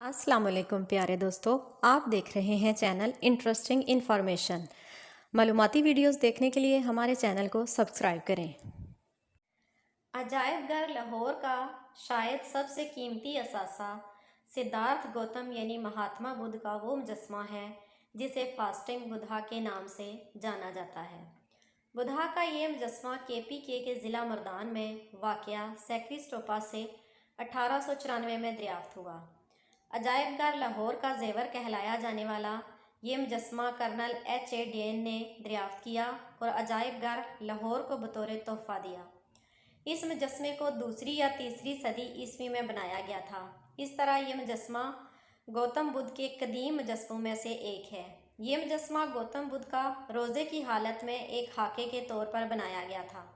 अस्सलाम वालेकुम प्यारे दोस्तों, आप देख रहे हैं चैनल इंटरेस्टिंग इन्फॉर्मेशन। मालूमाती वीडियोस देखने के लिए हमारे चैनल को सब्सक्राइब करें। अजायब घर लाहौर का शायद सबसे कीमती असासा सिद्धार्थ गौतम यानी महात्मा बुद्ध का वो मुजस्मा है जिसे फास्टिंग बुद्धा के नाम से जाना जाता है। बुद्धा का ये मुजस्मा KPK के ज़िला मर्दान में वाक़या सेक्री स्टोपा से 1894 में दरियाफ्त हुआ। अजायब घर लाहौर का जेवर कहलाया जाने वाला ये मुजस्मा कर्नल H.A. डेन ने दरियाफ्त किया और अजायब घर लाहौर को बतौर तोहफ़ा दिया। इस मुजस्मे को दूसरी या तीसरी सदी ईस्वी में बनाया गया था। इस तरह ये मुजस्मा गौतम बुद्ध के कदीम मुजस्मों में से एक है। ये मुजस्मा गौतम बुद्ध का रोज़े की हालत में एक खाके के तौर पर बनाया गया था।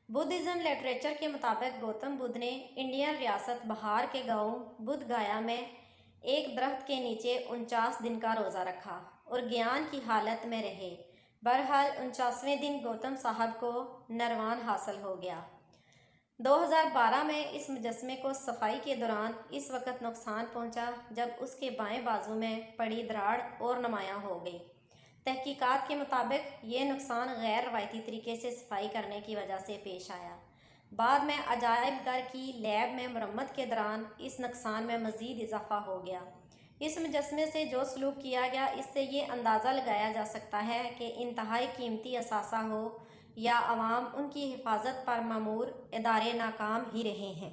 बुद्धिज़्म लिटरेचर के मुताबिक गौतम बुद्ध ने इंडियन रियासत बिहार के गांव बुद्ध गया में एक दरख्त के नीचे 49 दिन का रोज़ा रखा और ज्ञान की हालत में रहे। बहरहाल 49वें दिन गौतम साहब को नरवान हासिल हो गया। 2012 में इस मुजस्मे को सफाई के दौरान इस वक्त नुकसान पहुंचा जब उसके बाएं बाजू में पड़ी दराड़ और नुमायां हो गई। तहकीकात के मुताबिक ये नुकसान गैर रवायती तरीके से सफाई करने की वजह से पेश आया। बाद में अजायब घर की लैब में मरम्मत के दौरान इस नुकसान में मज़ीद इजाफा हो गया। इस मुजस्मे से जो सलूक किया गया, इससे ये अंदाज़ा लगाया जा सकता है कि इंतहाई कीमती असासा हो या अवाम उनकी हिफाजत पर मामूर इदारे नाकाम ही रहे हैं।